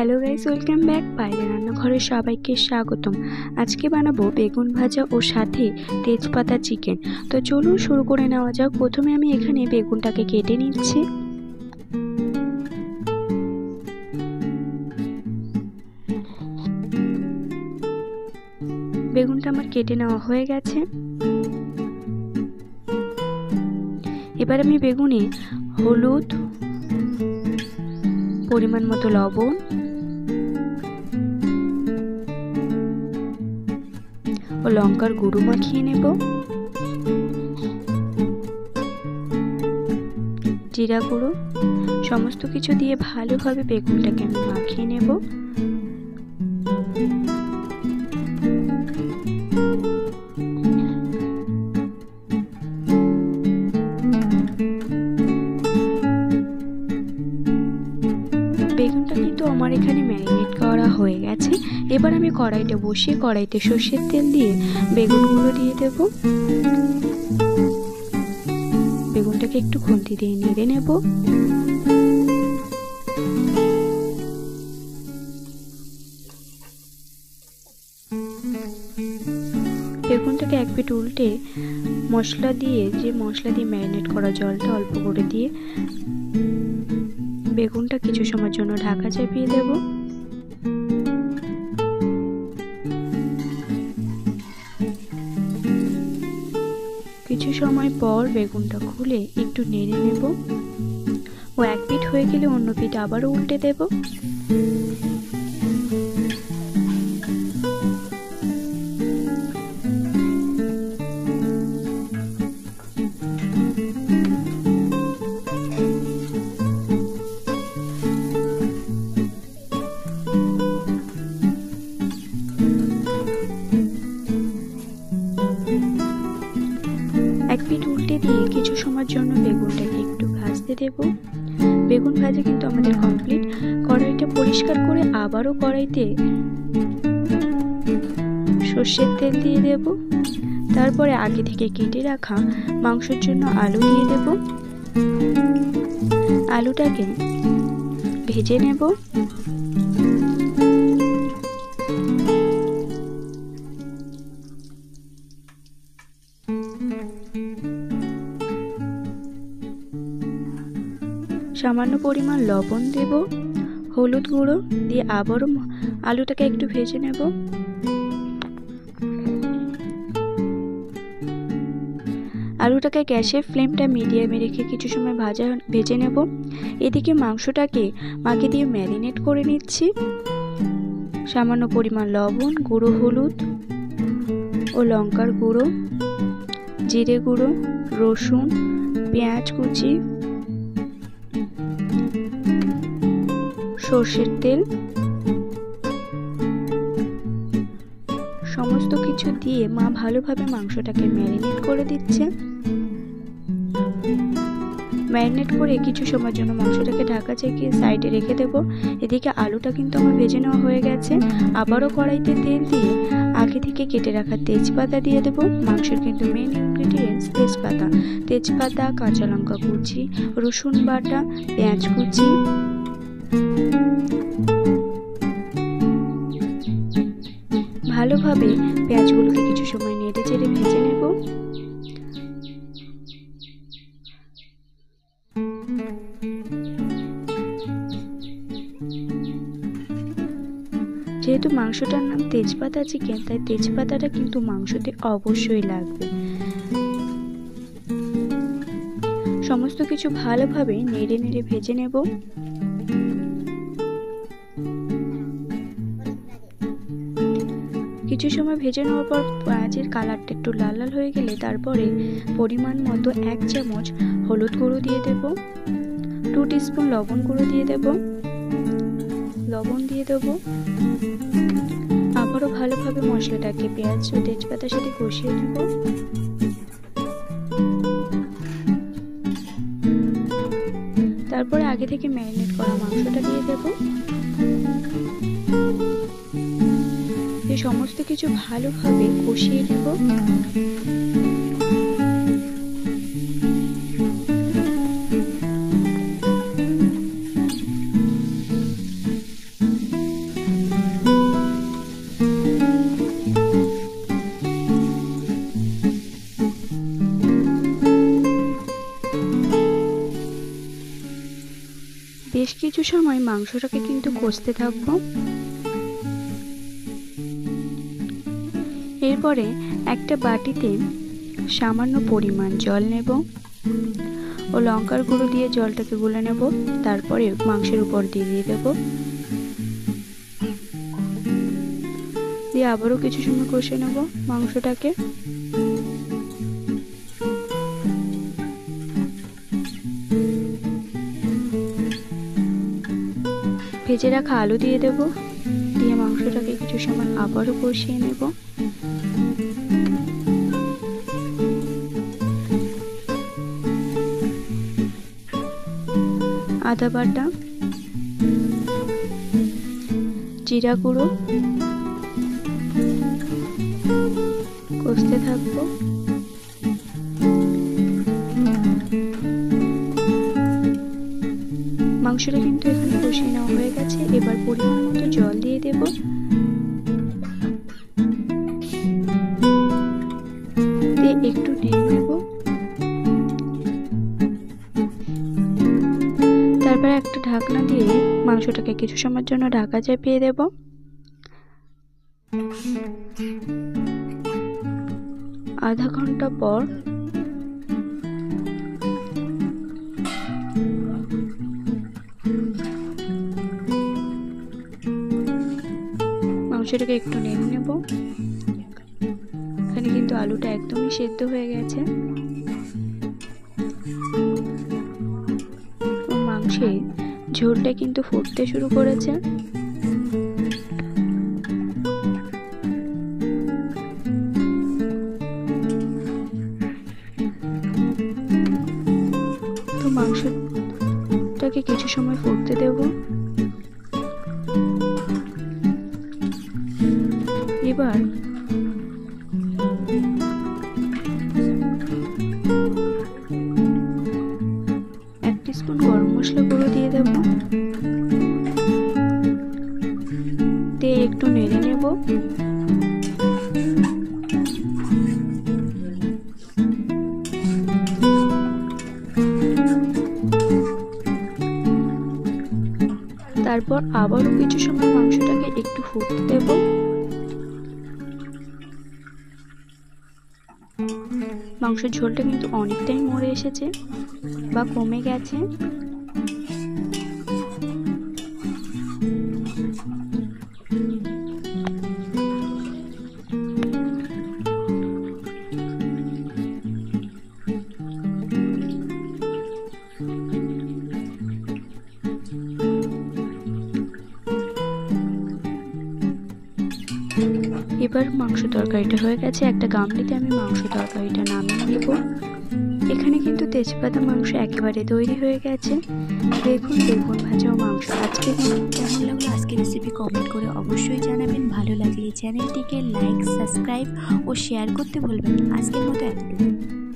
Hello guys, welcome back. বাইরে রান্নাঘরে সবাইকে স্বাগতম। আজকে বানাবো বেগুন ভাজা ও সাথে তেজপাতা চিকেন। তো চলুন শুরু করে নেওয়া যাক। প্রথমে আমি এখানে বেগুনটাকে কেটে নিচ্ছি। বেগুনটা আমার কেটে নেওয়া হয়ে গেছে। এবার আমি বেগুনে হলুদ, পরিমাণ মতো লবণ ও লঙ্কার গুঁড়ো মাখিয়ে নেব। জিরা গুঁড়ো সমস্ত কিছু দিয়ে ভালোভাবে বেগুনটাকে আমি মাখিয়ে নেব। বেগুনটা কিন্তু আমার এখানে ম্যারিনেট করা হয়ে গেছে। এবার আমি কড়াইটা বসিয়ে কড়াইতে সর্ষের তেল দিয়ে বেগুনগুলো দিয়ে দেব। বেগুনটাকে একটু খুন্তি দিয়ে নেড়ে নেব। বেগুনটাকে এক পিঠ উল্টে মশলা দিয়ে ম্যারিনেট করা জলটা অল্প করে দিয়ে বেগুনটা কিছু সময়ের জন্য ঢাকা চাপিয়ে দেব। কিছু সময় পর বেগুনটা খুলে একটু নেড়ে নেব ও এক পিঠ হয়ে গেলে অন্য পিঠ আবারও উল্টে দেব। এক পিঠ উল্টে দিয়ে কিছু সময়ের জন্য বেগুনটাকে একটু ভাজতে দেব। বেগুন ভাজা কিন্তু আমাদের কমপ্লিট। কড়াইটা পরিষ্কার করে আবারও কড়াইতে সর্ষের তেল দিয়ে দেব। তারপরে আগে থেকে কেটে রাখা মাংসের জন্য আলু দিয়ে দেব। আলুটাকে ভেজে নেব। সামান্য পরিমাণ লবণ দেব, হলুদ গুঁড়ো দিয়ে আবারও আলুটাকে একটু ভেজে নেব। আলুটাকে গ্যাসের ফ্লেমটা মিডিয়ামে রেখে কিছু সময় ভেজে নেব। এদিকে মাংসটাকে মাখে দিয়ে ম্যারিনেট করে নিচ্ছি। সামান্য পরিমাণ লবণ, গুঁড়ো হলুদ ও লঙ্কার গুঁড়ো, জিরে গুঁড়ো, রসুন, পেঁয়াজ কুচি, সর্ষের তেল সমস্ত কিছু দিয়ে মা ভালোভাবে মাংসটাকে ম্যারিনেট করে দিচ্ছে। ম্যারিনেট করে কিছু সময়ের জন্য মাংসটাকে ঢাকা চাপিয়ে সাইডে রেখে দেব। এদিকে আলুটা কিন্তু আমার ভেজে নেওয়া হয়ে গেছে। আবারও কড়াইতে তেল দিয়ে আগে থেকে কেটে রাখা তেজপাতা দিয়ে দেব। মাংসের কিন্তু মেন ইনগ্রেডিয়েন্টস তেজপাতা, কাঁচা লঙ্কা কুচি, রসুন বাটা, পেঁয়াজ কুচি, ভালোভাবে পেঁয়াজগুলোকে কিছু সময় নেড়ে চেড়ে ভেজে নেব। যেহেতু মাংসটার নাম তেজপাতা চিকেন, তাই তেজপাতাটা কিন্তু মাংসতে অবশ্যই লাগবে। সমস্ত কিছু ভালোভাবে নেড়ে নেড়ে ভেজে নেব। কিছু সময় ভেজে নেওয়ার পর পেঁয়াজের কালারটা একটু লাল লাল হয়ে গেলে তারপরে পরিমাণ মতো 1 চামচ হলুদ গুঁড়ো দিয়ে দেব, 2 টিস্পুন লবণ গুঁড়ো দিয়ে দেব, লবণ দিয়ে দেব। আবারও ভালোভাবে মশলাটাকে পেঁয়াজ ও তেজপাতার সাথে কষিয়ে নেব। তারপরে আগে থেকে ম্যারিনেট করা মাংসটা দিয়ে দেব। সমস্ত কিছু ভালোভাবে কষিয়ে নেব। কিছু সময় মাংসটাকে কিন্তু কষতে থাকবো। এরপরে একটা বাটিতে সামান্য পরিমাণ জল নেব ও লঙ্কার গুঁড়ো দিয়ে জলটাকে গুলে নেব। তারপরে মাংসের উপর দিয়ে দেব, দিয়ে আবারও কিছু সময় কষে নেব মাংসটাকে। ভেজে রাখা আলু দিয়ে দেব, দিয়ে মাংসটাকে কিছু সময় আবারও কষিয়ে নেব। আদা বাটা, জিরা গুঁড়ো কষতে থাকবো। মাংসটা কিন্তু এখানে কষিয়ে নেওয়া হয়ে গেছে। এবার পরিমাণ মতো জল দিয়ে দেব, দিয়ে একটু নেড়ে নেব। তারপর একটা ঢাকনা দিয়ে মাংসটাকে কিছু সময়ের জন্য ঢাকা চাপিয়ে দেব। আধা ঘন্টা পর মাংসটাকে একটু নেড়ে নেব। এখানে কিন্তু আলুটা একদমই সেদ্ধ হয়ে গেছে। মাংসে ঝোলটা কিন্তু ফুটতে শুরু করেছে। তো মাংসটাকে কিছু সময় ফুটতে দেব। এবার এক টিস্পুন গরম মশলা গুঁড়ো দিয়ে দেব, দিয়ে একটু নেড়ে নেব। তারপর আবারও কিছু সময় মাংসটাকে একটু ফুটতে দেব। মাংসের ঝোলটা কিন্তু অনেকটাই মরে এসেছে বা কমে গেছে। এবার মাংস তরকারিটা হয়ে গেছে। একটা গামলিতে আমি মাংস তরকারিটা নামিয়ে নেব। এখানে কিন্তু তেজপাতা মাংস একেবারে তৈরি হয়ে গেছে। দেখুন বেগুন ভাজা ও মাংস। আজকে কেমন লাগলো আজকের রেসিপি কমেন্ট করে অবশ্যই জানাবেন। ভালো লাগলে চ্যানেলটিকে লাইক, সাবস্ক্রাইব ও শেয়ার করতে ভুলবেন না। আজকের মতো এতটুকু।